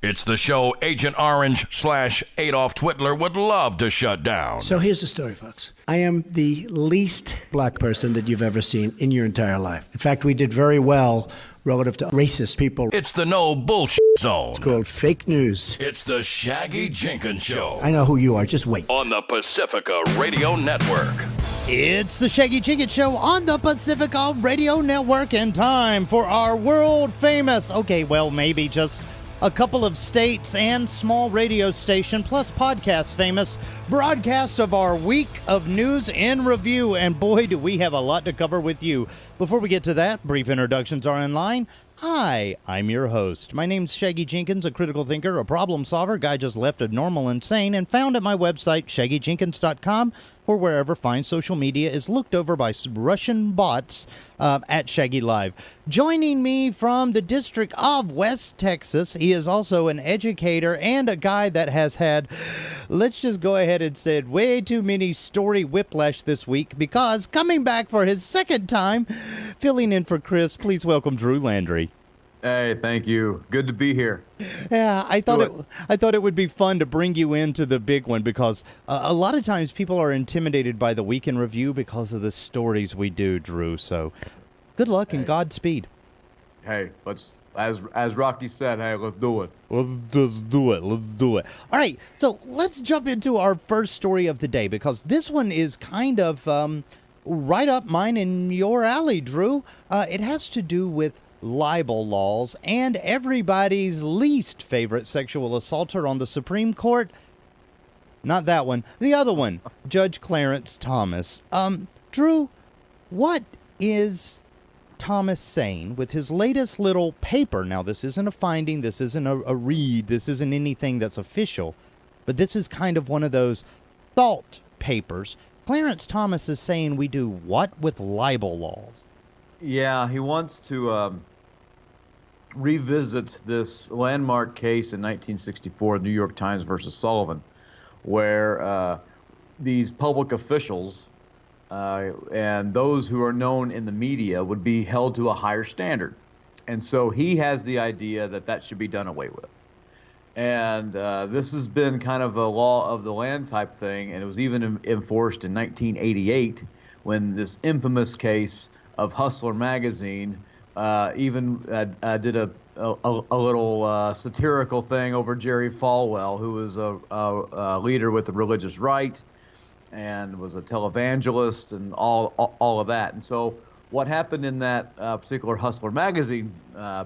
It's the show Agent Orange / Adolf Twitler would love to shut down. So here's the story, folks. I am the least black person that you've ever seen in your entire life. In fact, we did very well relative to racist people. It's the no bullshit zone. It's called fake news. It's the Shaggy Jenkins Show. I know who you are. Just wait. On the Pacifica Radio Network. It's the Shaggy Jenkins Show on the Pacifica Radio Network, and time for our world famous, maybe just a couple of states and small radio station plus podcast famous broadcast of our week of news in review. And boy, do we have a lot to cover with you. Before we get to that, brief introductions are in line. Hi, I'm your host. My name's Shaggy Jenkins, a critical thinker, a problem solver, guy just left of normal insane, and found at my website, shaggyjenkins.com, or wherever fine social media is looked over by Russian bots at Shaggy Live. Joining me from the District of West Texas, he is also an educator and a guy that has had, let's just go ahead and say, way too many story whiplash this week, because coming back for his second time, filling in for Chris, please welcome Drew Landry. Hey, thank you. Good to be here. Yeah, I thought it would be fun to bring you into the big one, because a lot of times people are intimidated by the week in review because of the stories we do, Drew. So good luck and Godspeed. Hey, let's, as Rocky said, hey, let's do it. Let's just do it. Let's do it. All right, so let's jump into our first story of the day, because this one is kind of right up mine and your alley, Drew. It has to do with libel laws and everybody's least favorite sexual assaulter on the Supreme Court. Not that one. The other one, Judge Clarence Thomas. Drew, what is Thomas saying with his latest little paper? Now, this isn't a finding. This isn't a read. This isn't anything that's official. But this is kind of one of those thought papers. Clarence Thomas is saying we do what with libel laws? Yeah, he wants to revisit this landmark case in 1964, New York Times versus Sullivan, where these public officials and those who are known in the media would be held to a higher standard. And so he has the idea that that should be done away with. And this has been kind of a law of the land type thing, and it was even enforced in 1988 when this infamous case of Hustler magazine even did a little satirical thing over Jerry Falwell, who was a leader with the religious right and was a televangelist and all of that. And so what happened in that particular Hustler magazine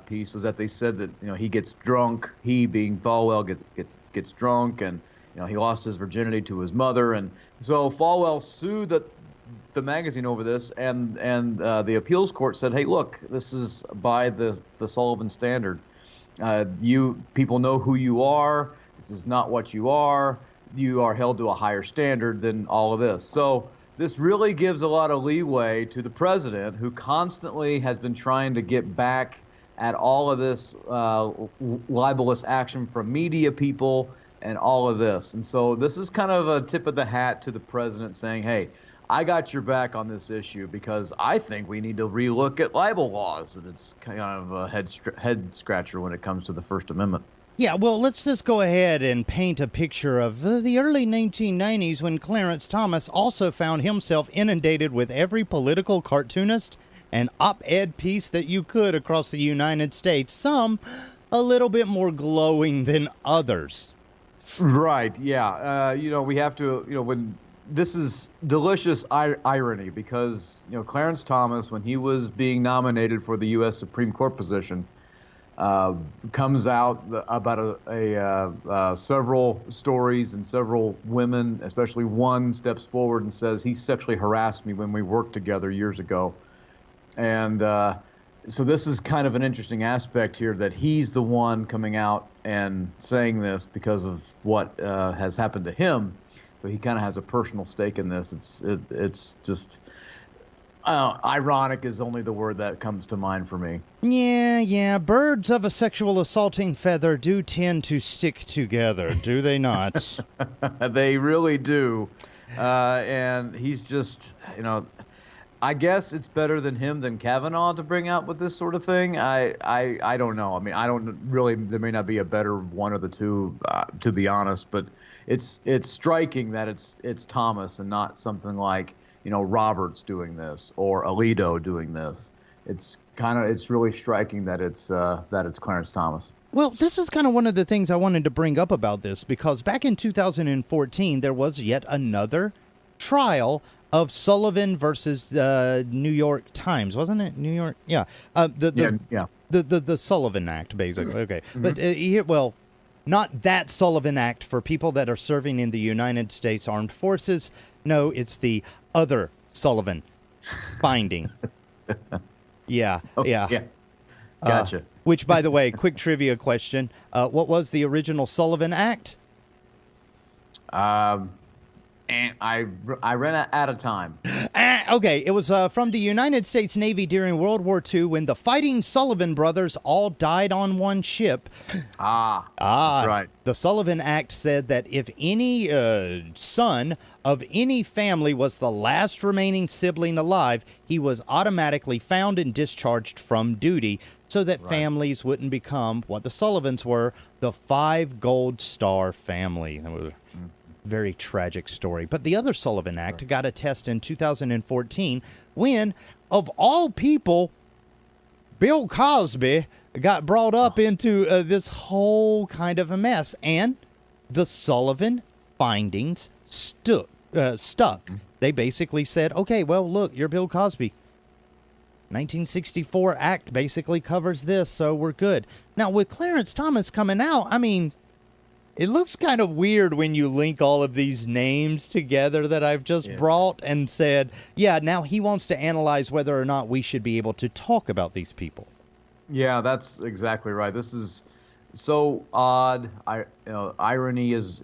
piece was that they said that he gets drunk, he being Falwell gets drunk, and he lost his virginity to his mother, and so Falwell sued the magazine over this, and the appeals court said, hey, look, this is by the Sullivan standard. You people know who you are. This is not what you are. You are held to a higher standard than all of this. So this really gives a lot of leeway to the president, who constantly has been trying to get back at all of this libelous action from media people and all of this. And so this is kind of a tip of the hat to the president saying, hey, I got your back on this issue because I think we need to relook at libel laws. And it's kind of a head scratcher when it comes to the First Amendment. Yeah, well, let's just go ahead and paint a picture of the early 1990s when Clarence Thomas also found himself inundated with every political cartoonist and op-ed piece that you could across the United States, some a little bit more glowing than others. Right, yeah. We have to, when this is delicious irony, because, Clarence Thomas, when he was being nominated for the U.S. Supreme Court position, comes out about several stories, and several women, especially one, steps forward and says he sexually harassed me when we worked together years ago. And so this is kind of an interesting aspect here, that he's the one coming out and saying this because of what has happened to him. So he kind of has a personal stake in this. It's just ironic is only the word that comes to mind for me. Yeah. Birds of a sexual assaulting feather do tend to stick together, do they not? They really do. And he's just, I guess it's better than Kavanaugh to bring out with this sort of thing. I don't know. I mean, I don't really. There may not be a better one of the two, to be honest. But it's striking that it's Thomas and not something like Roberts doing this or Alito doing this. It's really striking that it's Clarence Thomas. Well, this is kind of one of the things I wanted to bring up about this, because back in 2014 there was yet another trial of Sullivan versus New York Times, wasn't it? New York, yeah. The Sullivan Act, basically. Okay, but not that Sullivan Act for people that are serving in the United States Armed Forces. No, it's the other Sullivan finding. Yeah. Gotcha. Which, by the way, quick trivia question: what was the original Sullivan Act? And I ran out of time. Okay, it was from the United States Navy during World War II when the Fighting Sullivan brothers all died on one ship. That's right. The Sullivan Act said that if any son of any family was the last remaining sibling alive, he was automatically found and discharged from duty so that families wouldn't become what the Sullivans were, the 5 Gold Star family. That was very tragic story. But the other Sullivan Act got a test in 2014 when, of all people, Bill Cosby got brought up into this whole kind of a mess. And the Sullivan findings stuck. They basically said, okay, well, look, you're Bill Cosby. 1964 Act basically covers this, so we're good. Now, with Clarence Thomas coming out, I mean, it looks kind of weird when you link all of these names together that I've just brought and said, yeah, now he wants to analyze whether or not we should be able to talk about these people. Yeah, that's exactly right. This is so odd. Irony is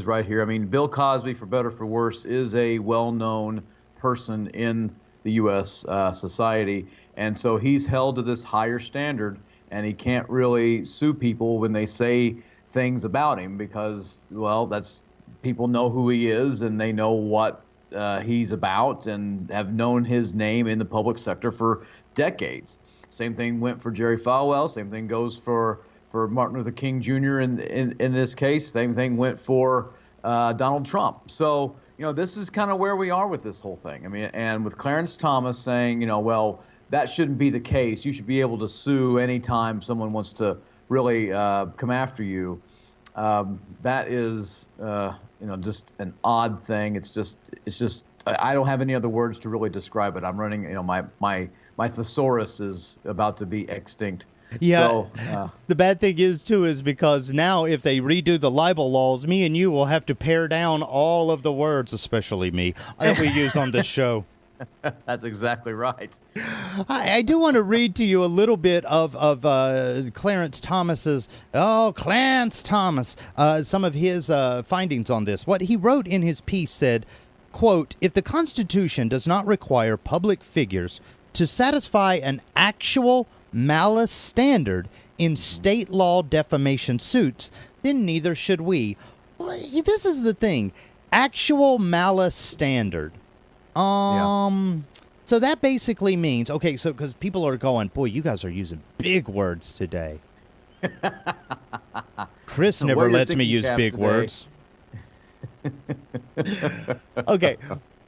right here. I mean, Bill Cosby, for better or for worse, is a well-known person in the U.S. Society, and so he's held to this higher standard, and he can't really sue people when they say things about him because, well, that's people know who he is and they know what he's about and have known his name in the public sector for decades. Same thing went for Jerry Falwell. Same thing goes for Martin Luther King Jr. in this case. Same thing went for Donald Trump. So, this is kind of where we are with this whole thing. I mean, and with Clarence Thomas saying, well, that shouldn't be the case. You should be able to sue anytime someone wants to really come after you. That is, just an odd thing. It's just I don't have any other words to really describe it. I'm running, my thesaurus is about to be extinct. Yeah. So, the bad thing is because now if they redo the libel laws, me and you will have to pare down all of the words, especially me, that we use on this show. That's exactly right. I do want to read to you a little bit of Clarence Thomas's, Clarence Thomas, some of his findings on this. What he wrote in his piece said, quote, "If the Constitution does not require public figures to satisfy an actual malice standard in state law defamation suits, then neither should we." Well, this is the thing. Actual malice standard. So that basically means, okay, so because people are going, boy, you guys are using big words today. Chris never lets me use big words. Okay,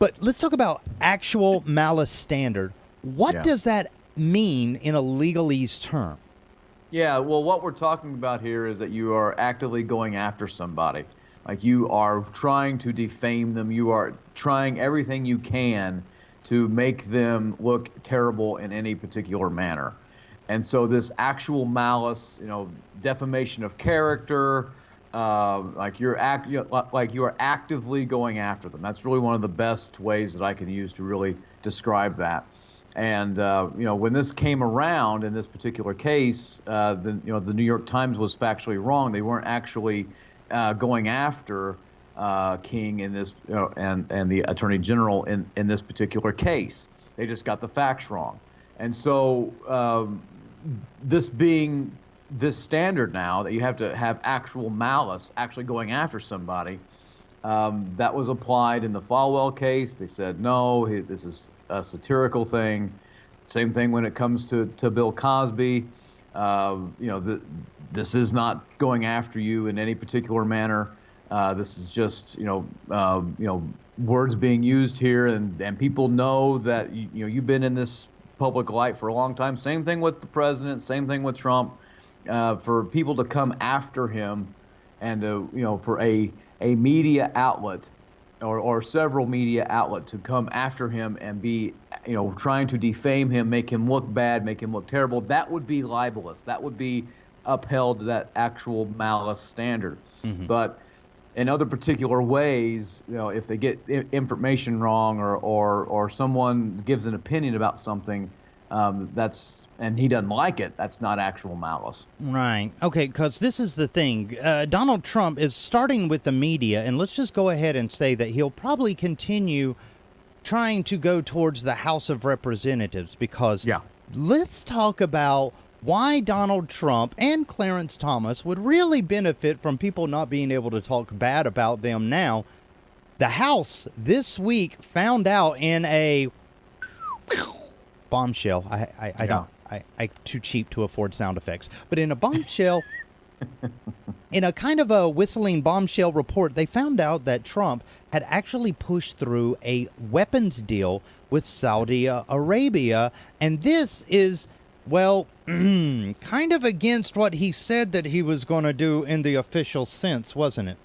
but let's talk about actual malice standard. What does that mean in a legalese term? Yeah, well, what we're talking about here is that you are actively going after somebody. Like you are trying to defame them. You are trying everything you can to make them look terrible in any particular manner. And so this actual malice, defamation of character, like you are actively going after them. That's really one of the best ways that I can use to really describe that. And when this came around in this particular case, the New York Times was factually wrong. They weren't actually going after King in this, and the Attorney General in this particular case. They just got the facts wrong. And so this being this standard now that you have to have actual malice, actually going after somebody, that was applied in the Falwell case. They said, no, this is a satirical thing. Same thing when it comes to Bill Cosby. This is not going after you in any particular manner. This is just words being used here, and people know that you've been in this public light for a long time. Same thing with the president. Same thing with Trump. For people to come after him, and for a media outlet or several media outlets to come after him and be trying to defame him, make him look bad, make him look terrible, that would be libelous. That would be upheld to that actual malice standard. Mm-hmm. But in other particular ways, if they get information wrong or someone gives an opinion about something, and he doesn't like it, that's not actual malice. Right. Okay, because this is the thing. Donald Trump is starting with the media, and let's just go ahead and say that he'll probably continue trying to go towards the House of Representatives, because let's talk about why Donald Trump and Clarence Thomas would really benefit from people not being able to talk bad about them now. The House this week found out in a bombshell. I'm too cheap to afford sound effects. But in a bombshell, in a kind of a whistling bombshell report, they found out that Trump had actually pushed through a weapons deal with Saudi Arabia. And this is, well, kind of against what he said that he was going to do in the official sense, wasn't it?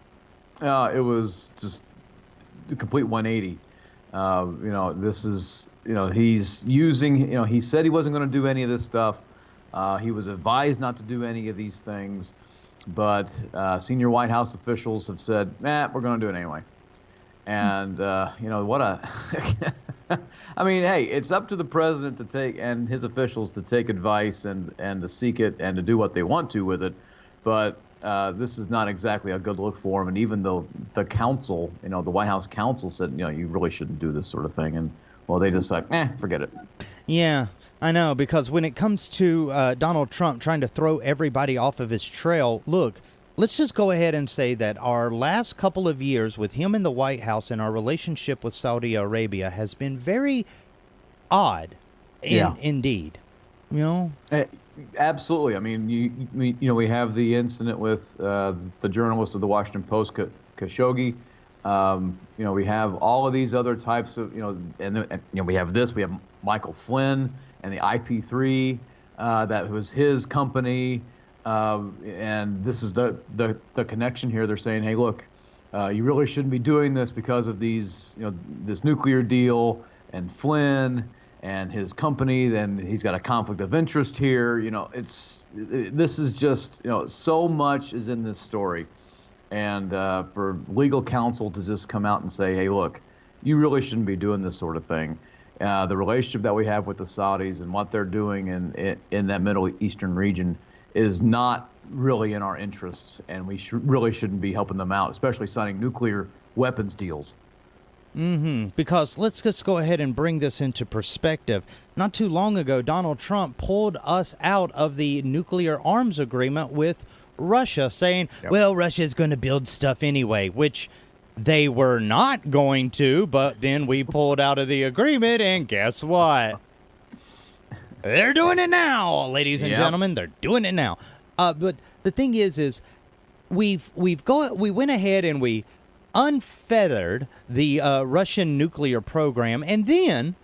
It was just a complete 180. This is, he's using, he said he wasn't going to do any of this stuff. He was advised not to do any of these things, but senior White House officials have said, we're going to do it anyway. And, what a, I mean, hey, it's up to the president to take, and his officials to take advice and to seek it and to do what they want to with it. But this is not exactly a good look for him. And even though the council, the White House council said, you really shouldn't do this sort of thing. And, well, they just like, forget it. Yeah, I know, because when it comes to Donald Trump trying to throw everybody off of his trail, look, let's just go ahead and say that our last couple of years with him in the White House and our relationship with Saudi Arabia has been very odd, indeed. Absolutely. I mean, we have the incident with the journalist of the Washington Post, Khashoggi. We have all of these other types of, we have this. We have Michael Flynn and the IP3 that was his company. And this is the connection here. They're saying, hey, look, you really shouldn't be doing this because of these, this nuclear deal and Flynn and his company. Then he's got a conflict of interest here. This is just, so much is in this story. And for legal counsel to just come out and say, hey, look, you really shouldn't be doing this sort of thing. The relationship that we have with the Saudis and what they're doing in that Middle Eastern region is not really in our interests, and we really shouldn't be helping them out, especially signing nuclear weapons deals. Mm-hmm. Because let's just go ahead and bring this into perspective. Not too long ago, Donald Trump pulled us out of the nuclear arms agreement with Russia, saying, well, Russia's going to build stuff anyway, which they were not going to, but then we pulled out of the agreement, and guess what? They're doing it now, ladies and gentlemen. They're doing it now. But the thing is we went ahead and we unfeathered the Russian nuclear program, and then,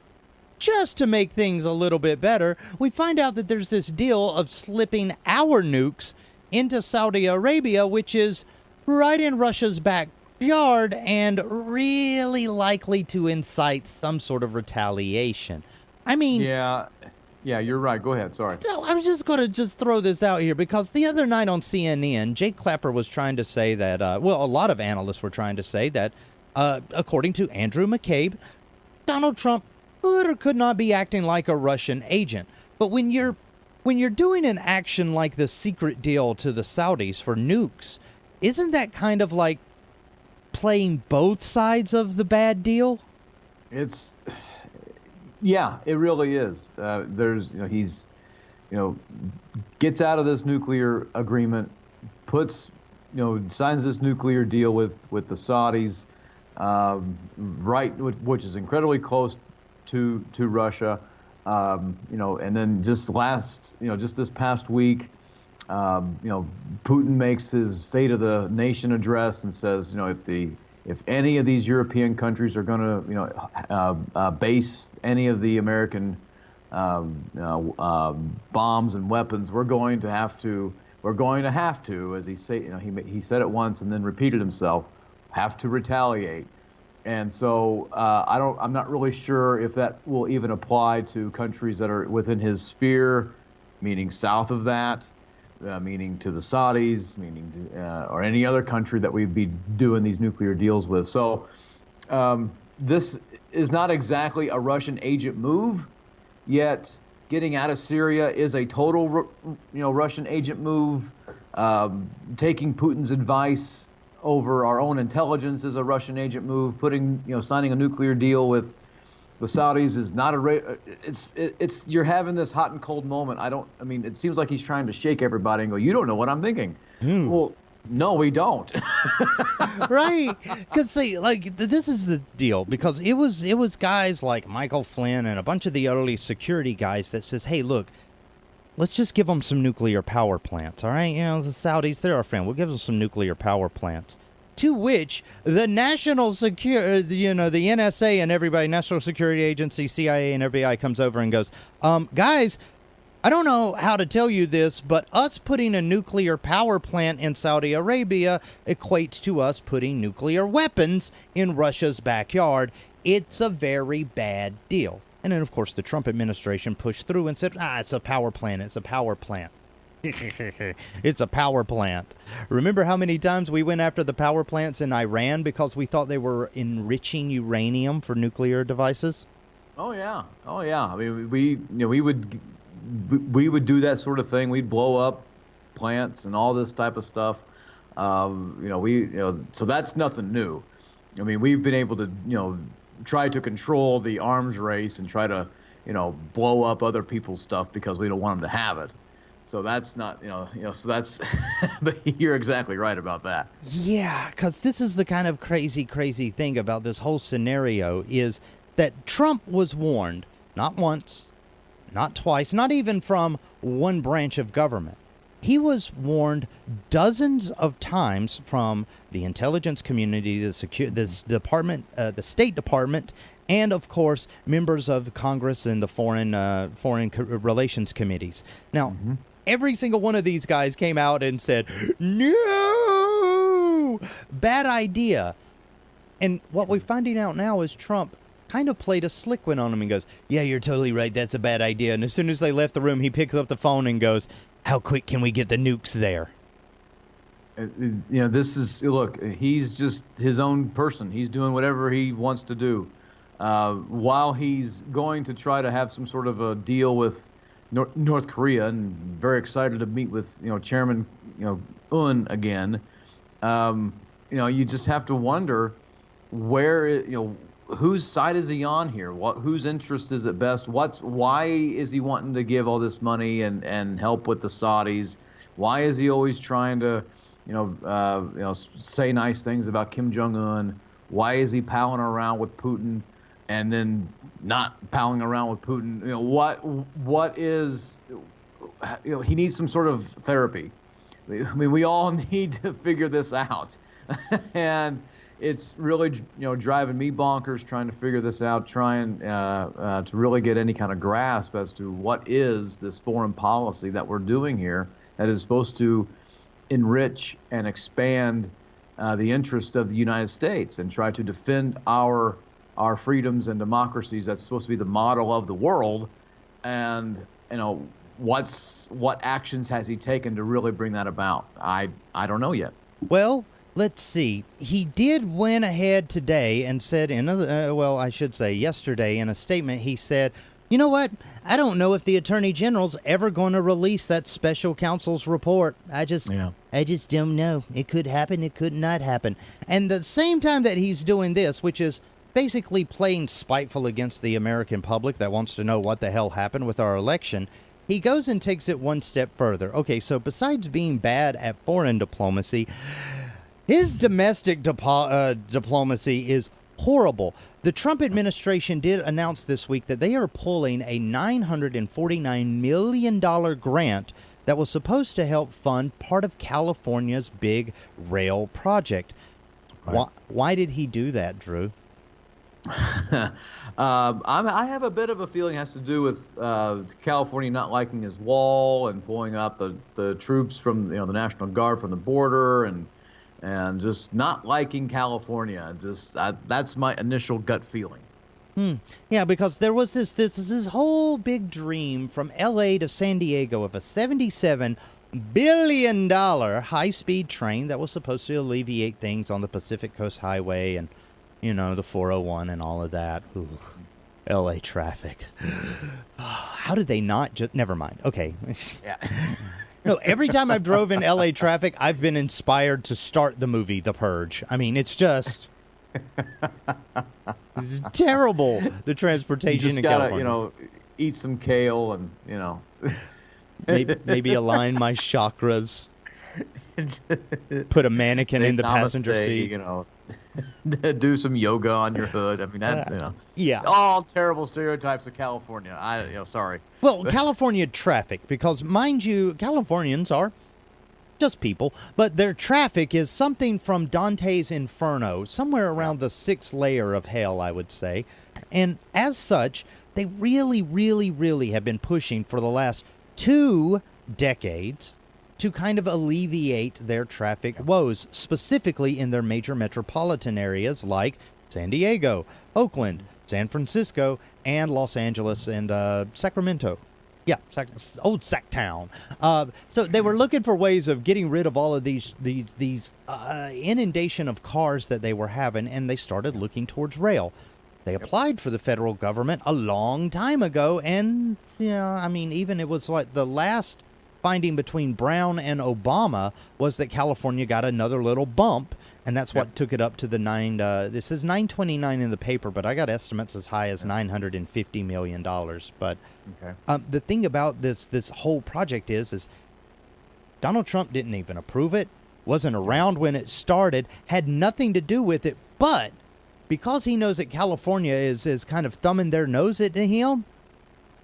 just to make things a little bit better, we find out that there's this deal of slipping our nukes into Saudi Arabia, which is right in Russia's backyard and really likely to incite some sort of retaliation. I mean... Yeah, you're right. Go ahead. Sorry. No, I'm just going to throw this out here because the other night on CNN, Jake Clapper was trying to say that, a lot of analysts were trying to say that, according to Andrew McCabe, Donald Trump could or could not be acting like a Russian agent. But when you're doing an action like the secret deal to the Saudis for nukes, isn't that kind of like playing both sides of the bad deal? Yeah, it really is. He's, gets out of this nuclear agreement, signs this nuclear deal with the Saudis, which is incredibly close to Russia. And then just this past week, Putin makes his State of the Nation address and says, if any of these European countries are going to, base any of the American bombs and weapons, we're going to have to, as he said it once and then repeated himself, have to retaliate. And so I'm not really sure if that will even apply to countries that are within his sphere, meaning south of that, meaning to the Saudis, meaning to, or any other country that we'd be doing these nuclear deals with. So this is not exactly a Russian agent move, yet getting out of Syria is a total, Russian agent move. Taking Putin's advice over our own intelligence is a Russian agent move. Signing a nuclear deal with the Saudis is not it's you're having this hot and cold moment. It seems like he's trying to shake everybody and go, you don't know what I'm thinking. Well, no, we don't. Right. Because this is the deal, because it was guys like Michael Flynn and a bunch of the early security guys that says, hey, look, let's just give them some nuclear power plants, all right? The Saudis, they're our friend. We'll give them some nuclear power plants. To which the national security, the NSA and everybody, National Security Agency, CIA and FBI comes over and goes, guys, I don't know how to tell you this, but us putting a nuclear power plant in Saudi Arabia equates to us putting nuclear weapons in Russia's backyard. It's a very bad deal. And then, of course, the Trump administration pushed through and said, it's a power plant. It's a power plant. It's a power plant. Remember how many times we went after the power plants in Iran because we thought they were enriching uranium for nuclear devices? Oh, yeah. I mean, we would do that sort of thing. We'd blow up plants and all this type of stuff. So that's nothing new. I mean, we've been able to, try to control the arms race and try to, blow up other people's stuff because we don't want them to have it. So that's not, so that's, but you're exactly right about that. Yeah, because this is the kind of crazy thing about this whole scenario is that Trump was warned, not once, not twice, not even from one branch of government. He was warned dozens of times from the intelligence community, the State Department, and of course members of Congress and the foreign relations committees. Now, every single one of these guys came out and said, "No, bad idea." And what we're finding out now is Trump kind of played a slick one on him and goes, "Yeah, you're totally right. That's a bad idea." And as soon as they left the room, he picks up the phone and goes, "How quick can we get the nukes there?" Look, he's just his own person. He's doing whatever he wants to do. While he's going to try to have some sort of a deal with North Korea, and very excited to meet with, Chairman, Un again, you just have to wonder where, whose side is he on here? Whose interest is it best? Why is he wanting to give all this money and help with the Saudis? Why is he always trying to, say nice things about Kim Jong-un? Why is he palling around with Putin and then not palling around with Putin? What is, he needs some sort of therapy. I mean, we all need to figure this out. And it's really, driving me bonkers trying to figure this out, trying to really get any kind of grasp as to what is this foreign policy that we're doing here that is supposed to enrich and expand the interest of the United States and try to defend our freedoms and democracies. That's supposed to be the model of the world. And, what actions has he taken to really bring that about? I don't know yet. Well, let's see. He did went ahead today and said yesterday in a statement, he said, "You know what? I don't know if the Attorney General's ever going to release that special counsel's report. I just don't know. It could happen. It could not happen." And the same time that he's doing this, which is basically playing spiteful against the American public that wants to know what the hell happened with our election, he goes and takes it one step further. Okay, so besides being bad at foreign diplomacy, his domestic diplomacy is horrible. The Trump administration did announce this week that they are pulling a $949 million grant that was supposed to help fund part of California's big rail project. Right. Why did he do that, Drew? I have a bit of a feeling it has to do with California not liking his wall and pulling out the troops from the National Guard from the border and just not liking California. That's my initial gut feeling. Yeah, because there was this whole big dream from L.A. to San Diego of a $77 billion high-speed train that was supposed to alleviate things on the Pacific Coast Highway and, the 401 and all of that. Ooh, L.A. traffic. How did they not just... Never mind. Okay. Yeah. No, every time I've drove in L.A. traffic, I've been inspired to start the movie The Purge. I mean, it's just... It's terrible, the transportation in California. You just gotta, eat some kale and, maybe align my chakras. Put a mannequin in the passenger seat. Do some yoga on your hood. I mean, yeah, all terrible stereotypes of California. Sorry. Well, California traffic, because mind you, Californians are just people, but their traffic is something from Dante's Inferno, somewhere around the 6th layer of hell, I would say. And as such, they really, really, really have been pushing for the last 2 decades to kind of alleviate their traffic woes, specifically in their major metropolitan areas like San Diego, Oakland, San Francisco, and Los Angeles and Sacramento. Yeah, old Sacktown. So they were looking for ways of getting rid of all of these inundation of cars that they were having, and they started looking towards rail. They applied for the federal government a long time ago, and even it was like the last finding between Brown and Obama was that California got another little bump, and that's what took it up to the this is $929 in the paper, but I got estimates as high as $950 million. But the thing about this whole project is Donald Trump didn't even approve it, wasn't around when it started, had nothing to do with it, but because he knows that California is kind of thumbing their nose at him,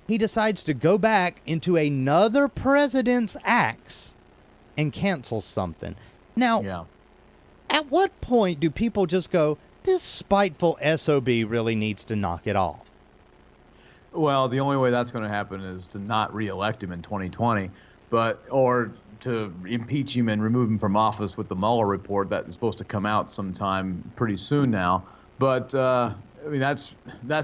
he decides to go back into another president's acts and cancel something. Now, at what point do people just go, this spiteful SOB really needs to knock it off? Well, the only way that's going to happen is to not reelect him in 2020, or to impeach him and remove him from office with the Mueller report that is supposed to come out sometime pretty soon now. But that's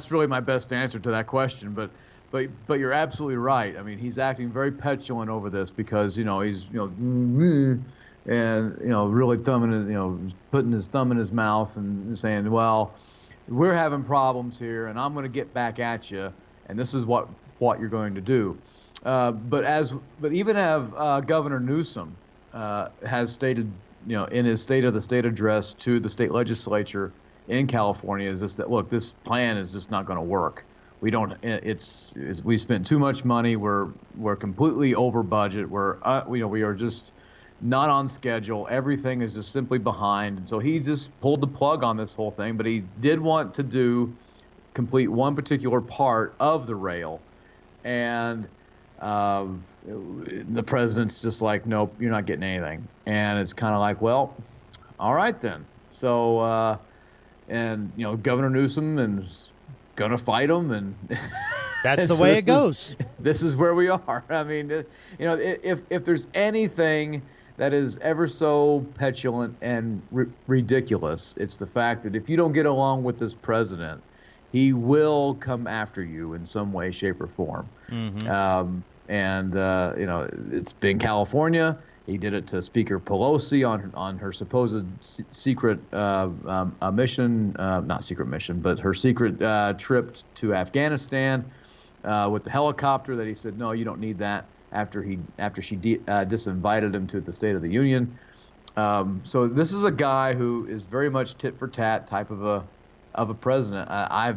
really my best answer to that question. But you're absolutely right. I mean, he's acting very petulant over this because he's and really putting his thumb in his mouth and saying, well, we're having problems here, and I'm going to get back at you, and this is what you're going to do. But even Governor Newsom has stated, in his State of the State address to the state legislature in California, is this that look, this plan is just not going to work. We spent too much money. We're completely over budget. We are just not on schedule. Everything is just simply behind. And so he just pulled the plug on this whole thing. But he did want to complete one particular part of the rail, and the president's just like, nope, you're not getting anything. And it's kind of like, well, all right then. So Governor Newsom is gonna fight him, and that's the way it goes. This is where we are. I mean, if there's anything that is ever so petulant and ridiculous, it's the fact that if you don't get along with this president, he will come after you in some way, shape, or form. Mm-hmm. It's been California. He did it to Speaker Pelosi on her supposed secret mission, not secret mission, but her secret trip to Afghanistan with the helicopter that he said, no, you don't need that, after she disinvited him to the State of the Union. So this is a guy who is very much tit for tat type of a president. I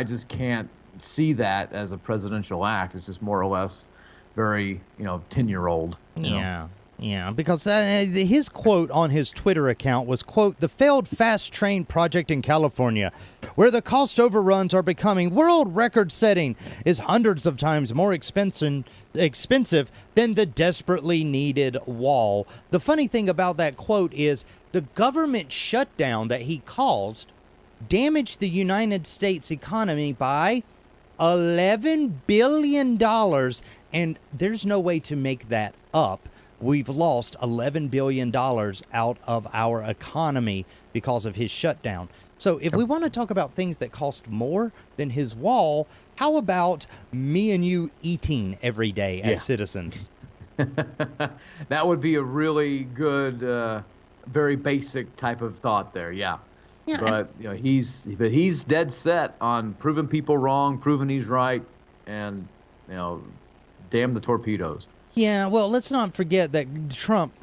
just can't see that as a presidential act. It's just more or less very 10-year-old. Yeah. Yeah, because his quote on his Twitter account was, quote, "The failed fast train project in California, where the cost overruns are becoming world record setting, is hundreds of times more expensive than the desperately needed wall." The funny thing about that quote is the government shutdown that he caused damaged the United States economy by $11 billion, and there's no way to make that up. We've lost $11 billion out of our economy because of his shutdown. So if we want to talk about things that cost more than his wall, how about me and you eating every day as citizens? That would be a really good, very basic type of thought there. Yeah. But he's dead set on proving people wrong, proving he's right, and damn the torpedoes. Yeah, well, let's not forget that Trump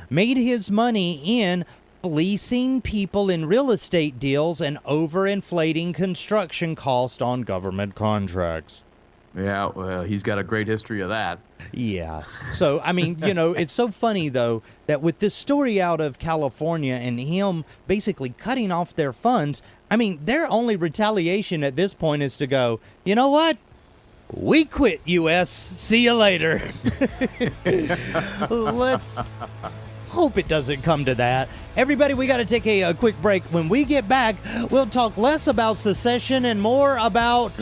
made his money in fleecing people in real estate deals and overinflating construction costs on government contracts. Yeah, well, he's got a great history of that. Yeah. So, I mean, it's so funny, though, that with this story out of California and him basically cutting off their funds, I mean, their only retaliation at this point is to go, you know what? We quit, U.S. See you later. Let's hope it doesn't come to that. Everybody, we got to take a quick break. When we get back, we'll talk less about secession and more about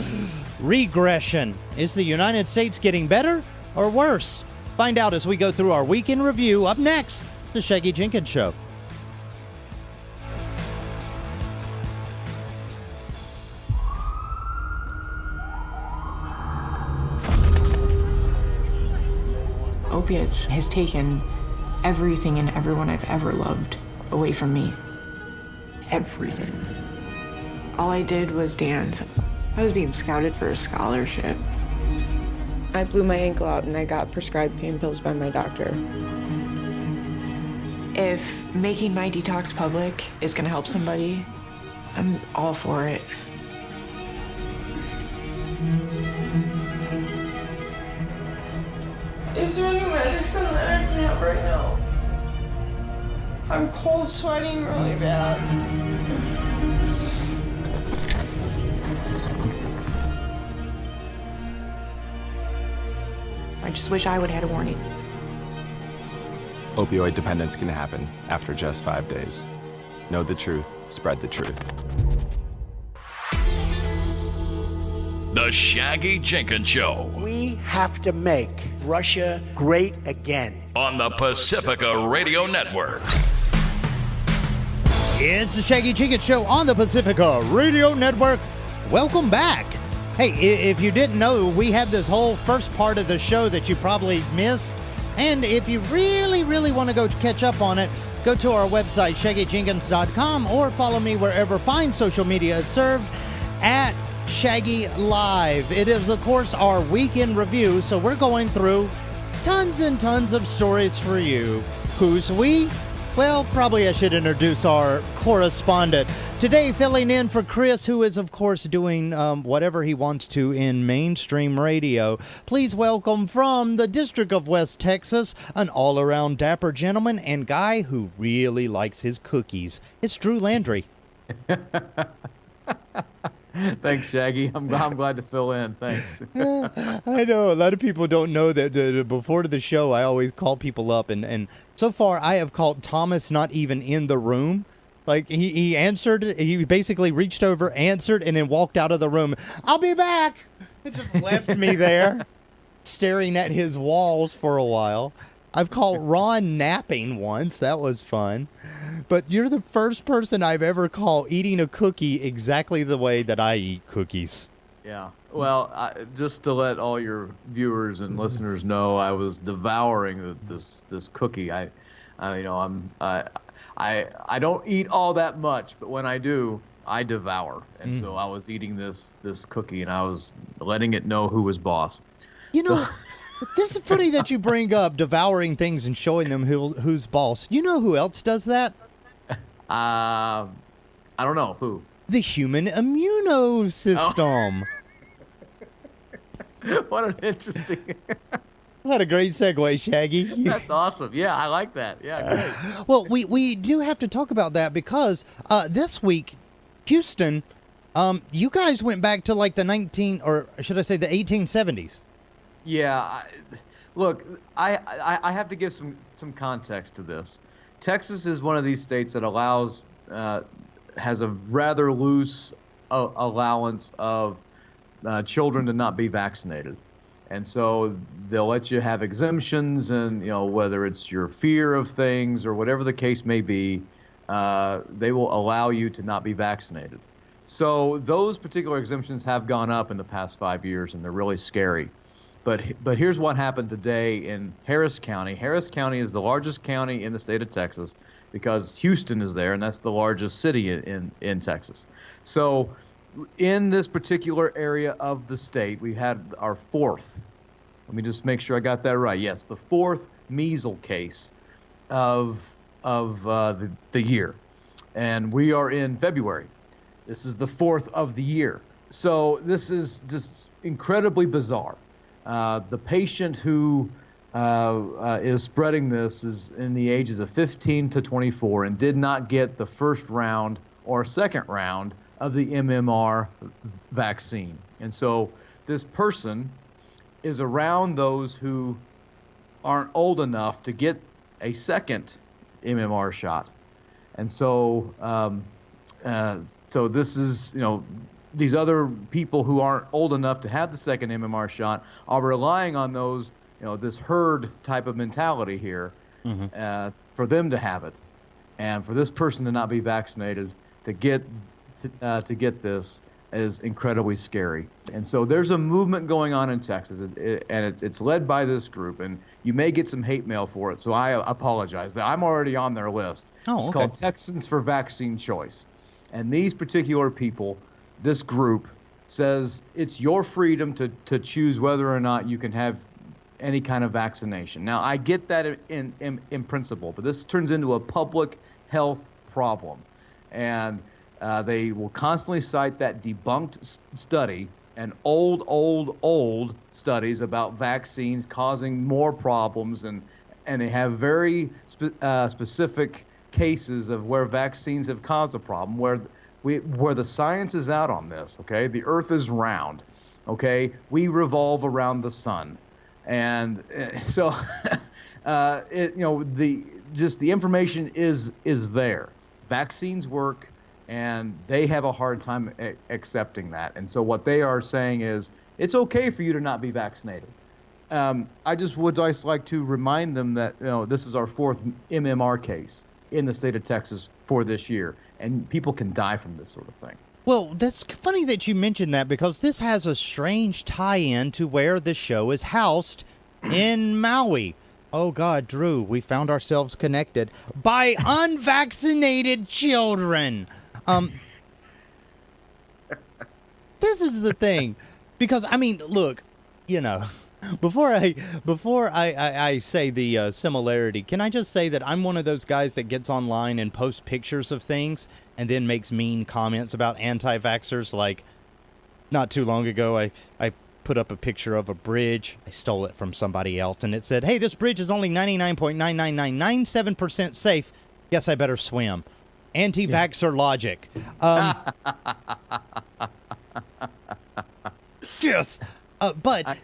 regression. Is the United States getting better or worse? Find out as we go through our week in review. Up next, The Shaggy Jenkins Show. Opiates has taken everything and everyone I've ever loved away from me. Everything. All I did was dance. I was being scouted for a scholarship. I blew my ankle out and I got prescribed pain pills by my doctor. If making my detox public is gonna help somebody, I'm all for it. Is there any medicine that I can have right now? I'm cold sweating really bad. I just wish I would have had a warning. Opioid dependence can happen after just 5 days. Know the truth, spread the truth. The Shaggy Jenkins Show We have to make Russia great again. on the Pacifica Radio Network. It's the Shaggy Jenkins Show on the Pacifica Radio Network. Welcome back. Hey, if you didn't know, we have this whole first part of the show that you probably missed. And if you really, really want to go catch up on it, go to our website, shaggyjenkins.com, or follow me wherever fine social media is served at Shaggy Live. It is, of course, our weekend review, so we're going through tons and tons of stories for you. Who's we? Well, probably I should introduce our correspondent. Today, filling in for Chris, who is, of course, doing whatever he wants to in mainstream radio. Please welcome from the District of West Texas, an all-around dapper gentleman and guy who really likes his cookies. It's Drew Landry. Thanks, Shaggy. I'm glad to fill in. Thanks. I know a lot of people don't know that before the show, I always call people up, and so far I have called Thomas not even in the room. Like he answered, he basically reached over, answered, and then walked out of the room. I'll be back. It just left me there, staring at his walls for a while. I've called Ron napping once. That was fun. But you're the first person I've ever called eating a cookie exactly the way that I eat cookies. Yeah. Well, just to let all your viewers and listeners know, I was devouring this cookie. I don't eat all that much, but when I do, I devour. And so I was eating this cookie, and I was letting it know who was boss. You know, it's funny that you bring up devouring things and showing them who's boss. You know who else does that? I don't know who. The human immunosystem. What an interesting. What a great segue, Shaggy. That's awesome. Yeah, I like that. Yeah, great. Well, we do have to talk about that because this week, Houston, you guys went back to like the 1870s. Yeah, look, I have to give some context to this. Texas is one of these states that has a rather loose allowance of children to not be vaccinated. And so they'll let you have exemptions, and whether it's your fear of things or whatever the case may be, they will allow you to not be vaccinated. So those particular exemptions have gone up in the past 5 years, and they're really scary. But here's what happened today in Harris County. Harris County is the largest county in the state of Texas because Houston is there, and that's the largest city in Texas. So in this particular area of the state, we had our fourth, let me just make sure I got that right. Yes, the fourth measles case of the year. And we are in February. This is the fourth of the year. So this is just incredibly bizarre. The patient who is spreading this is in the ages of 15 to 24 and did not get the first round or second round of the MMR vaccine. And so this person is around those who aren't old enough to get a second MMR shot. And so so this is, these other people who aren't old enough to have the second MMR shot are relying on those, this herd type of mentality here for them to have it. And for this person to not be vaccinated to get this is incredibly scary. And so there's a movement going on in Texas, and it's led by this group, and you may get some hate mail for it, so I apologize. I'm already on their list. It's called Texans for Vaccine Choice. And these particular people, this group, says it's your freedom to choose whether or not you can have any kind of vaccination. Now, I get that in principle, but this turns into a public health problem. And they will constantly cite that debunked study and old studies about vaccines causing more problems, and they have very specific cases of where vaccines have caused a problem, where the science is out on this. Okay, the Earth is round. Okay, we revolve around the sun, and so the information is there. Vaccines work. And they have a hard time accepting that. And so what they are saying is, it's okay for you to not be vaccinated. I just would like to remind them that this is our fourth MMR case in the state of Texas for this year. And people can die from this sort of thing. Well, that's funny that you mentioned that, because this has a strange tie-in to where this show is housed in Maui. Oh, God, Drew, we found ourselves connected by unvaccinated children. This is the thing, because look, before I say the similarity, can I just say that I'm one of those guys that gets online and posts pictures of things and then makes mean comments about anti-vaxxers? Like, not too long ago, I put up a picture of a bridge. I stole it from somebody else, and it said, "Hey, this bridge is only 99.99997% safe. Guess I better swim." Anti-vaxxer logic. Yes. But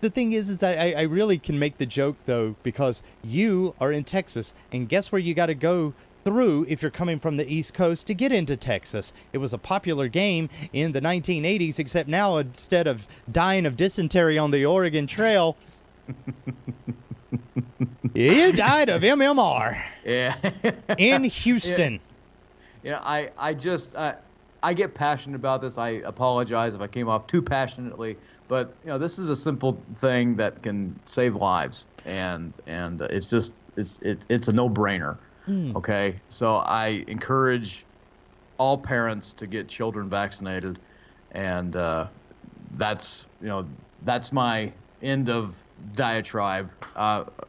the thing is that I really can make the joke, though, because you are in Texas, and guess where you got to go through if you're coming from the East Coast to get into Texas? It was a popular game in the 1980s, except now instead of dying of dysentery on the Oregon Trail, you died of MMR. Yeah. In Houston. Yeah, I get passionate about this. I apologize if I came off too passionately, but this is a simple thing that can save lives, and it's a no-brainer. Okay, so I encourage all parents to get children vaccinated, and that's my end of diatribe.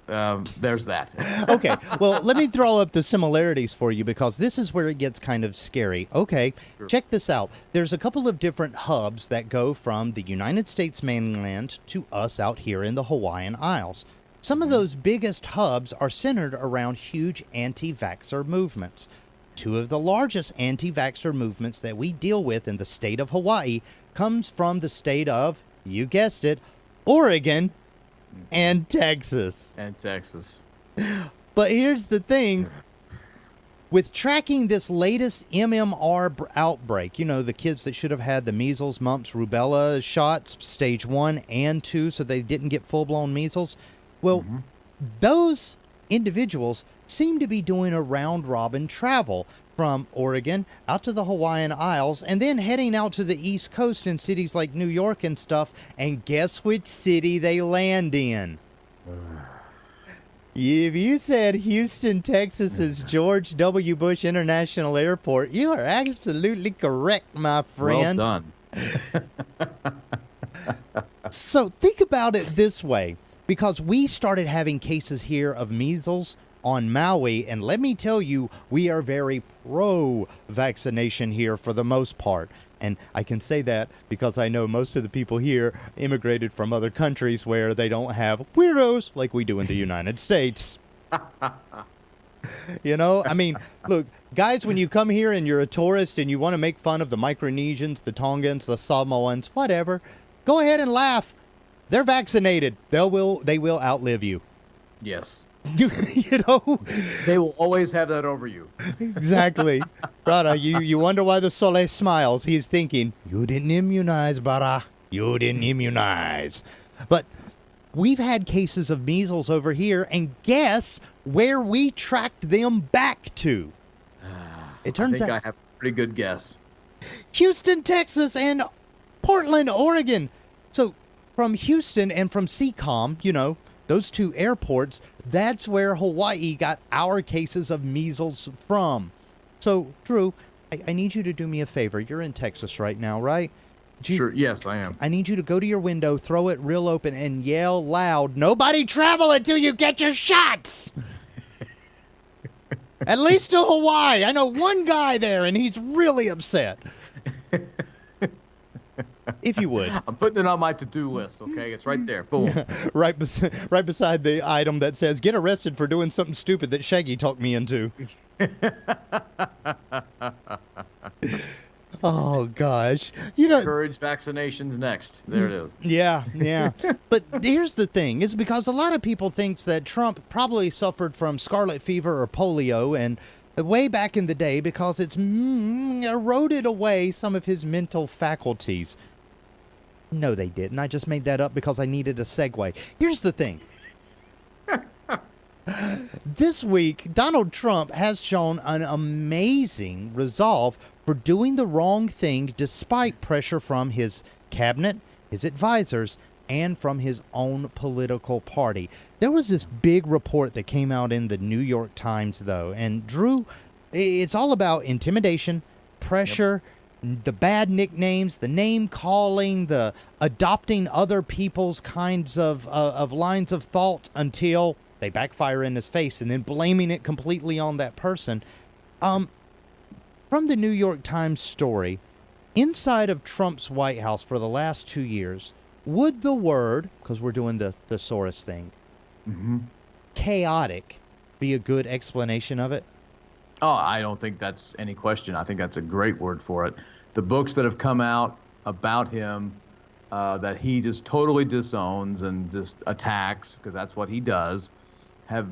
There's that. Okay, well, let me throw up the similarities for you because this is where it gets kind of scary. Okay, check this out. There's a couple of different hubs that go from the United States mainland to us out here in the Hawaiian Isles. Some of those biggest hubs are centered around huge anti-vaxxer movements. Two of the largest anti-vaxxer movements that we deal with in the state of Hawaii comes from the state of, you guessed it, Oregon and Texas. But here's the thing. With tracking this latest MMR outbreak, you know, the kids that should have had the measles, mumps, rubella shots, stage 1 and 2, so they didn't get full-blown measles. Well, those individuals seem to be doing a round-robin travel from Oregon out to the Hawaiian Isles and then heading out to the East Coast in cities like New York and stuff. And guess which city they land in? If you said Houston, Texas's George W. Bush International Airport, you are absolutely correct, my friend. Well done. So think about it this way, because we started having cases here of measles on Maui, and let me tell you, we are very pro-vaccination here for the most part. And I can say that because I know most of the people here immigrated from other countries where they don't have weirdos like we do in the United States. You know, I mean, look, guys, when you come here and you're a tourist and you want to make fun of the Micronesians, the Tongans, the Samoans, whatever, go ahead and laugh. They're vaccinated. They will outlive you. Yes. You know? They will always have that over you. Exactly. Brother, you wonder why the Soleil smiles. He's thinking, you didn't immunize, brother. You didn't immunize. But we've had cases of measles over here, and guess where we tracked them back to? It turns out I have a pretty good guess. Houston, Texas, and Portland, Oregon. So from Houston and from CCOM, you know, those two airports, that's where Hawaii got our cases of measles from. So, Drew, I need you to do me a favor. You're in Texas right now, right? Sure, yes, I am. I need you to go to your window, throw it real open, and yell loud, "Nobody travel until you get your shots!" At least to Hawaii. I know one guy there, and he's really upset. If you would. I'm putting it on my to-do list, okay? It's right there. Boom. right beside the item that says, "Get arrested for doing something stupid that Shaggy talked me into." Oh, gosh. You know, encourage vaccinations next. There it is. Yeah. But here's the thing. It's because a lot of people think that Trump probably suffered from scarlet fever or polio and way back in the day because it's eroded away some of his mental faculties. No, they didn't. I just made that up because I needed a segue. Here's the thing. This week, Donald Trump has shown an amazing resolve for doing the wrong thing despite pressure from his cabinet, his advisors, and from his own political party. There was this big report that came out in the New York Times, though, and Drew, it's all about intimidation, pressure, the bad nicknames, the name-calling, the adopting other people's kinds of lines of thought until they backfire in his face and then blaming it completely on that person. From the New York Times story, inside of Trump's White House for the last 2 years, would the word, because we're doing the thesaurus thing, chaotic, be a good explanation of it? Oh, I don't think that's any question. I think that's a great word for it. The books that have come out about him that he just totally disowns and just attacks, because that's what he does, have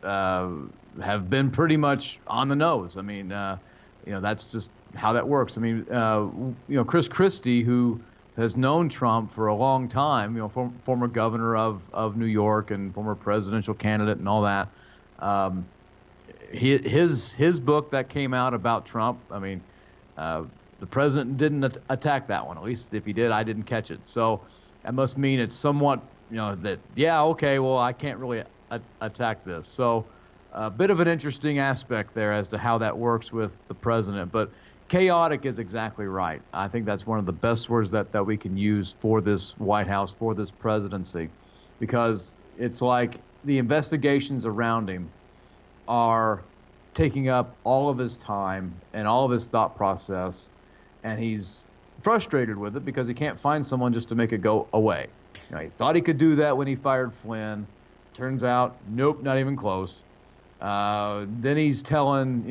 been pretty much on the nose. I mean, that's just how that works. I mean, Chris Christie, who has known Trump for a long time, former governor of New York and former presidential candidate and all that. His book that came out about Trump, I mean, the president didn't attack that one. At least if he did, I didn't catch it. So that must mean it's somewhat, that, yeah, okay, well, I can't really attack this. So a bit of an interesting aspect there as to how that works with the president. But chaotic is exactly right. I think that's one of the best words that we can use for this White House, for this presidency. because it's like the investigations around him are taking up all of his time and all of his thought process, and he's frustrated with it because he can't find someone just to make it go away. He thought he could do that when he fired Flynn. Turns out, nope, not even close. Then he's telling,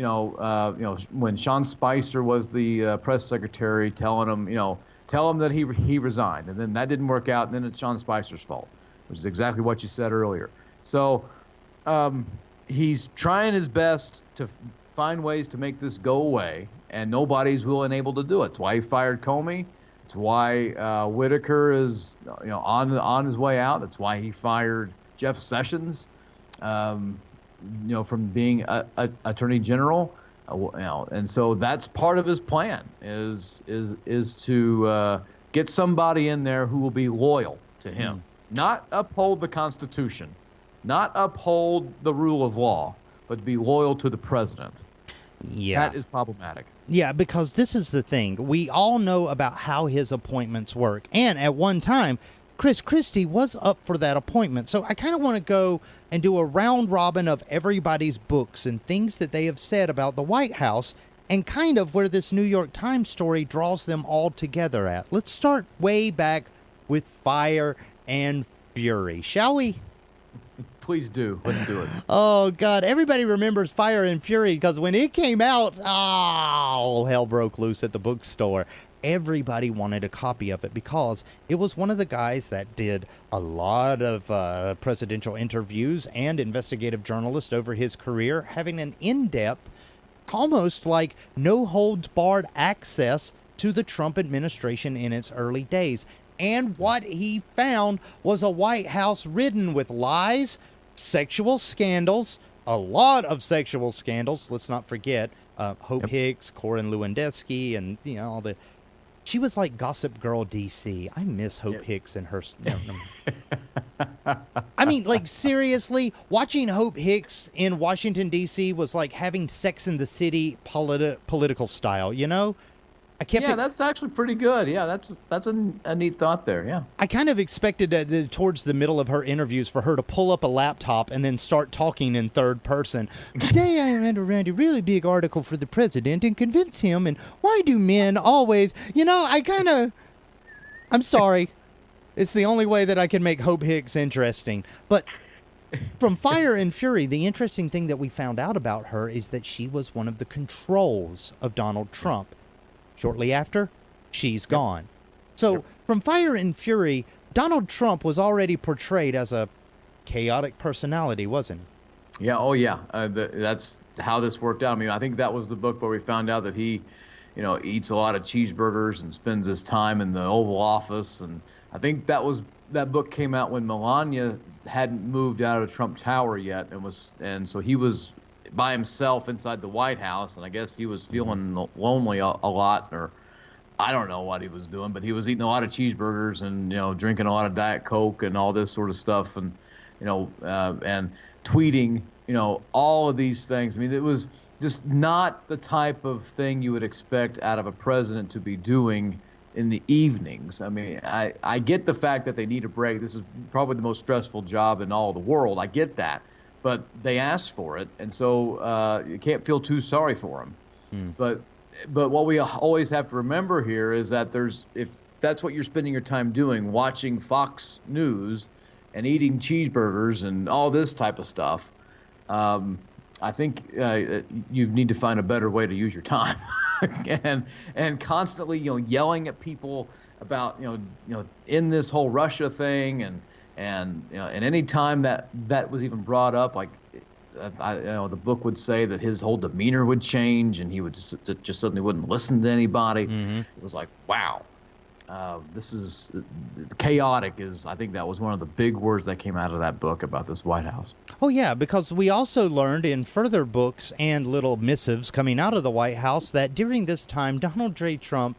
when Sean Spicer was the press secretary, telling him, tell him that he resigned, and then that didn't work out, and then it's Sean Spicer's fault, which is exactly what you said earlier. So he's trying his best to find ways to make this go away, and nobody's willing and able to do it. It's why he fired Comey. It's why Whitaker is on his way out. That's why he fired Jeff Sessions, from being a attorney general. And so that's part of his plan is to get somebody in there who will be loyal to him, not uphold the Constitution, not uphold the rule of law, but be loyal to the president. Yeah. That is problematic. Yeah, because this is the thing. We all know about how his appointments work. And at one time, Chris Christie was up for that appointment. So I kind of want to go and do a round robin of everybody's books and things that they have said about the White House and kind of where this New York Times story draws them all together at. Let's start way back with Fire and Fury, shall we? Please do. Let's do it. Oh, God. Everybody remembers Fire and Fury because when it came out, all hell broke loose at the bookstore. Everybody wanted a copy of it because it was one of the guys that did a lot of presidential interviews and investigative journalist over his career, having an in-depth, almost like no-holds-barred access to the Trump administration in its early days. And what he found was a White House ridden with lies, sexual scandals, a lot of sexual scandals. Let's not forget Hope Hicks, Corin Lewandowski, and all the. She was like Gossip Girl DC. I miss Hope Hicks and her. I mean, like, seriously, watching Hope Hicks in Washington DC was like having Sex in the City political style. I kept that's actually pretty good. Yeah, that's a neat thought there. Yeah. I kind of expected towards the middle of her interviews for her to pull up a laptop and then start talking in third person. Today I read a really big article for the president and convince him. And why do men always, I'm sorry. It's the only way that I can make Hope Hicks interesting. But from Fire and Fury, the interesting thing that we found out about her is that she was one of the controls of Donald Trump. Shortly after, she's gone. So from Fire and Fury, Donald Trump was already portrayed as a chaotic personality, wasn't he? Yeah. Oh, yeah. That's how this worked out. I mean, I think that was the book where we found out that he, eats a lot of cheeseburgers and spends his time in the Oval Office. And I think that book came out when Melania hadn't moved out of Trump Tower yet, and so he was by himself inside the White House, and I guess he was feeling lonely a lot, or I don't know what he was doing, but he was eating a lot of cheeseburgers and drinking a lot of Diet Coke and all this sort of stuff, and and tweeting all of these things. I mean, it was just not the type of thing you would expect out of a president to be doing in the evenings. I mean, I get the fact that they need a break. This is probably the most stressful job in all of the world. I get that. But they asked for it, and so you can't feel too sorry for them. But what we always have to remember here is that if that's what you're spending your time doing, watching Fox News and eating cheeseburgers and all this type of stuff, I think you need to find a better way to use your time, and constantly yelling at people about in this whole Russia thing and any time that was even brought up, like the book would say that his whole demeanor would change and he would just suddenly wouldn't listen to anybody. It was like, wow, this is chaotic. I think that was one of the big words that came out of that book about this White House. Oh yeah, because we also learned in further books and little missives coming out of the White House that during this time Donald J. Trump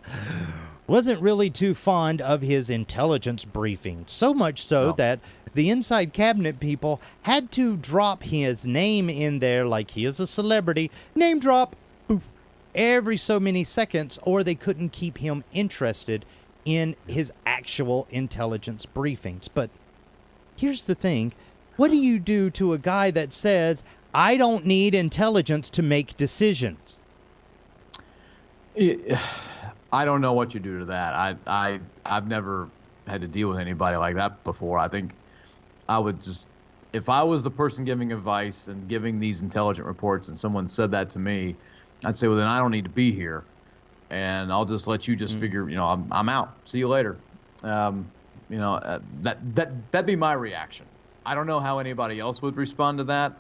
wasn't really too fond of his intelligence briefings, so much so that the inside cabinet people had to drop his name in there like he is a celebrity, name drop, poof, every so many seconds, or they couldn't keep him interested in his actual intelligence briefings. But here's the thing. What do you do to a guy that says, I don't need intelligence to make decisions? I don't know what you do to that. I've never had to deal with anybody like that before. I think I would just, if I was the person giving advice and giving these intelligent reports and someone said that to me, I'd say, well, then I don't need to be here. And I'll just let you just figure, I'm out. See you later. That'd be my reaction. I don't know how anybody else would respond to that,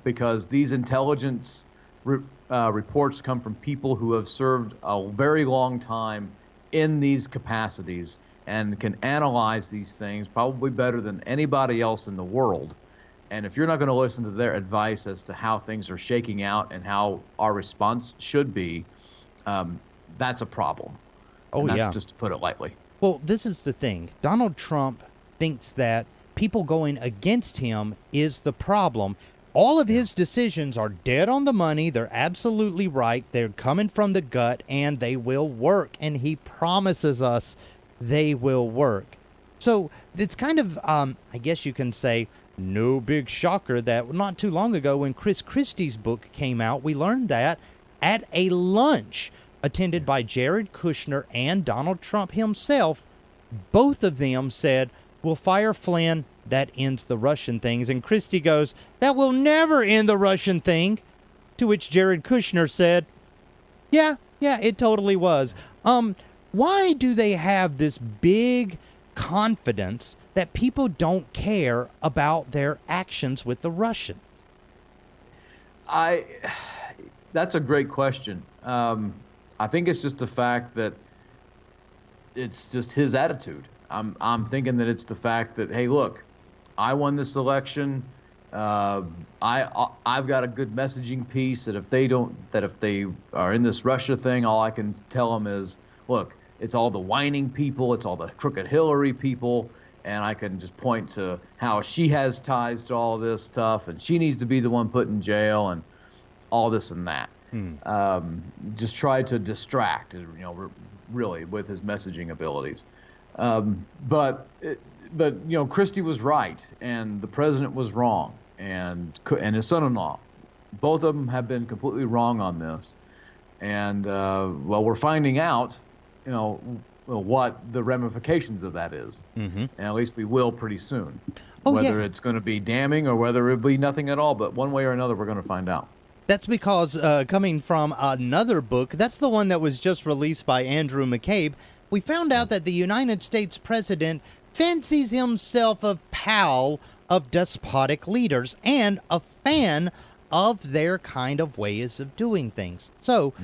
because these intelligence reports come from people who have served a very long time in these capacities and can analyze these things probably better than anybody else in the world. And if you're not going to listen to their advice as to how things are shaking out and how our response should be, that's a problem. Oh, and yeah. Just to put it lightly. Well, this is the thing. Donald Trump thinks that people going against him is the problem. All of his decisions are dead on the money. They're absolutely right. They're coming from the gut, and they will work. And he promises us they will work. So it's kind of, I guess you can say, no big shocker that not too long ago when Chris Christie's book came out, we learned that at a lunch attended by Jared Kushner and Donald Trump himself, both of them said, we'll fire Flynn. That ends the Russian things. And Christie goes, that will never end the Russian thing. To which Jared Kushner said, yeah, it totally was. Why do they have this big confidence that people don't care about their actions with the Russians? That's a great question. I think it's just the fact that it's just his attitude. I'm thinking that it's the fact that, hey, look, I won this election. I've got a good messaging piece that if they are in this Russia thing, all I can tell them is, look, it's all the whining people, it's all the crooked Hillary people, and I can just point to how she has ties to all this stuff, and she needs to be the one put in jail, and all this and that. Just try to distract, really, with his messaging abilities. But Christie was right, and the president was wrong, and his son-in-law, both of them have been completely wrong on this. And we're finding out, what the ramifications of that is, and at least we will pretty soon. Whether it's going to be damning or whether it'll be nothing at all, but one way or another, we're going to find out. That's because coming from another book, that's the one that was just released by Andrew McCabe, we found out that the United States president fancies himself a pal of despotic leaders and a fan of their kind of ways of doing things. So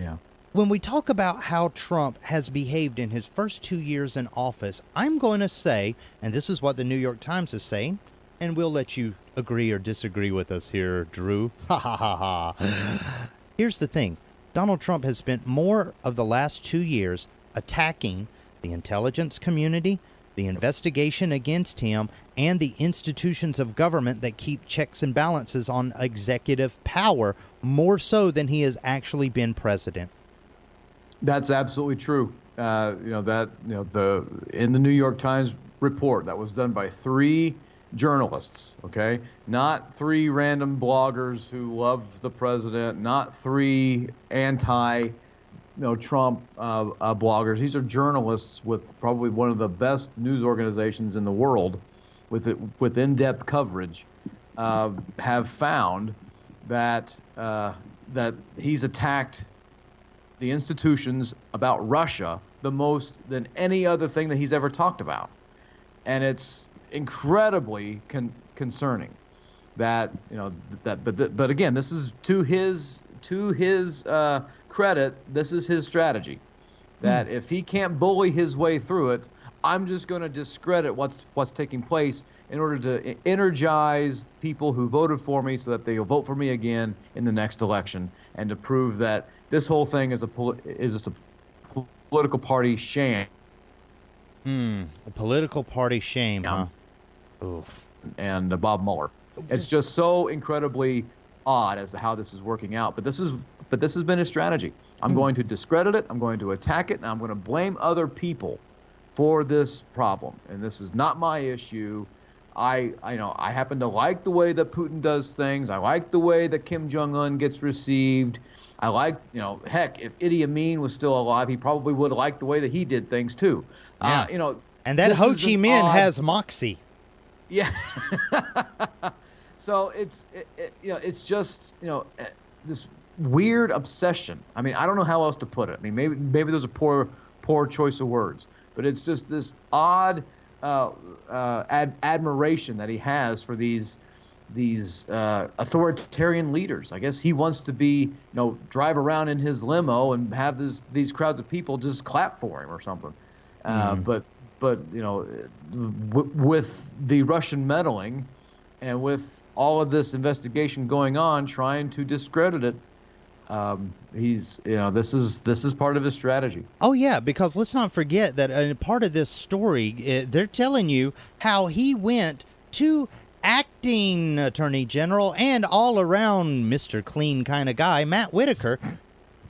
when we talk about how Trump has behaved in his first 2 years in office, I'm going to say, and this is what the New York Times is saying, and we'll let you agree or disagree with us here, Drew. Ha ha ha ha. Here's the thing. Donald Trump has spent more of the last 2 years attacking the intelligence community, the investigation against him, and the institutions of government that keep checks and balances on executive power, more so than he has actually been president. That's absolutely true. In the New York Times report that was done by 3 journalists, okay? Not 3 random bloggers who love the president, not 3 Trump bloggers. These are journalists with probably one of the best news organizations in the world with in-depth coverage, have found that he's attacked the institutions about Russia the most than any other thing that he's ever talked about. And it's incredibly concerning that, but again, this is to his credit, this is his strategy, that if he can't bully his way through it, I'm just going to discredit what's taking place in order to energize people who voted for me so that they'll vote for me again in the next election, and to prove that this whole thing is just a political party sham. A political party shame, huh? Oof. And Bob Mueller. It's just so incredibly odd as to how this is working out. But this has been his strategy. I'm going to discredit it. I'm going to attack it, and I'm going to blame other people for this problem. And this is not my issue. I happen to like the way that Putin does things. I like the way that Kim Jong-un gets received. I like, heck, if Idi Amin was still alive, he probably would like the way that he did things too. Yeah. And that Ho Chi Minh has moxie. Yeah. So it's just this weird obsession. I mean, I don't know how else to put it. I mean, maybe there's a poor choice of words, but it's just this odd admiration that he has for these authoritarian leaders. I guess he wants to be, drive around in his limo and have these crowds of people just clap for him or something. But with the Russian meddling and with all of this investigation going on, trying to discredit it, this is part of his strategy. Oh yeah, because let's not forget that part of this story, they're telling you how he went to acting attorney general and all around Mr. Clean kind of guy, Matt Whitaker,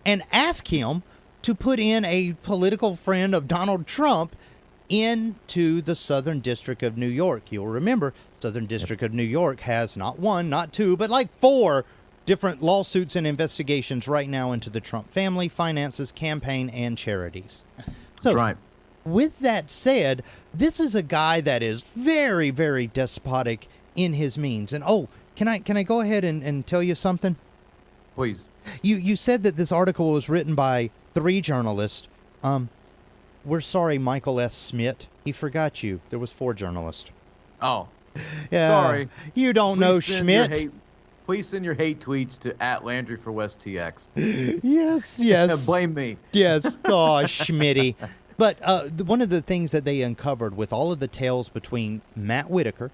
and asked him to put in a political friend of Donald Trump into the Southern District of New York. You'll remember, Southern District of New York has not one, not two, but like 4 different lawsuits and investigations right now into the Trump family, finances, campaign, and charities. So, that's right. With that said, this is a guy that is very, very despotic in his means. And can I go ahead and tell you something? Please. You said that this article was written by 3 journalists. We're sorry, Michael S. Smith. He forgot you. There was 4 journalists. Oh. Yeah. Sorry. You don't know Schmidt. Please send your hate tweets to @Landry for West TX. Yes. Blame me. Yes. Oh, Schmitty. But one of the things that they uncovered with all of the tales between Matt Whitaker,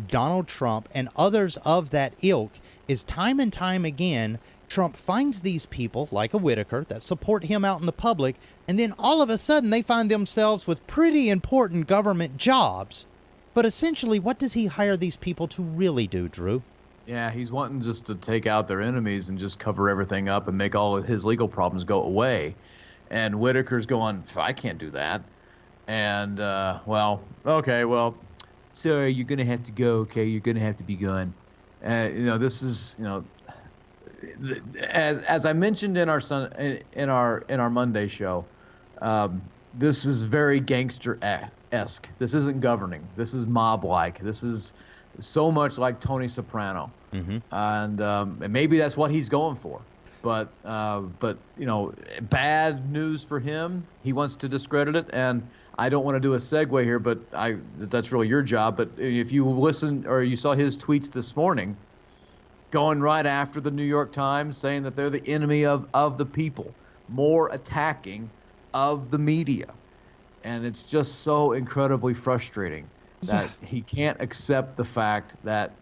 Donald Trump, and others of that ilk is time and time again, Trump finds these people, like a Whitaker, that support him out in the public, and then all of a sudden they find themselves with pretty important government jobs. But essentially, what does he hire these people to really do, Drew? Yeah, he's wanting just to take out their enemies and just cover everything up and make all of his legal problems go away. And Whitaker's going, I can't do that. And, sorry, you're going to have to go, okay? You're going to have to be gone. This is, as I mentioned in our Monday show, this is very gangster-esque. This isn't governing. This is mob-like. This is so much like Tony Soprano. Mm-hmm. And maybe that's what he's going for. But bad news for him. He wants to discredit it, and I don't want to do a segue here, but that's really your job. But if you listen or you saw his tweets this morning, going right after the New York Times, saying that they're the enemy of the people, more attacking of the media. And it's just so incredibly frustrating that he can't accept the fact that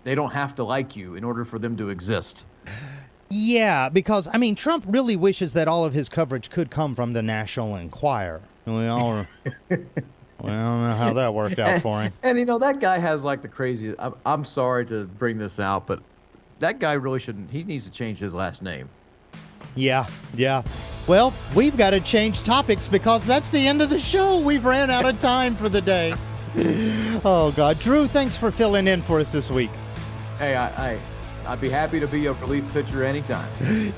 they don't have to like you in order for them to exist. Yeah, because, Trump really wishes that all of his coverage could come from the National Enquirer. We don't know how that worked out for him. And, that guy has, the craziest... I'm sorry to bring this out, but that guy really shouldn't... He needs to change his last name. Yeah. Well, we've got to change topics because that's the end of the show. We've ran out of time for the day. Oh, God. Drew, thanks for filling in for us this week. Hey, I'd be happy to be a relief pitcher anytime.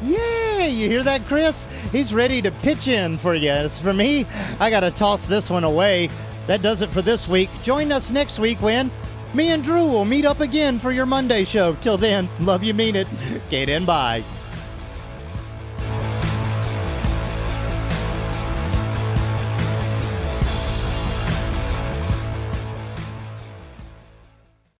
Yeah, you hear that, Chris? He's ready to pitch in for you. As for me, I got to toss this one away. That does it for this week. Join us next week when me and Drew will meet up again for your Monday show. Till then, love you, mean it. Get in, bye.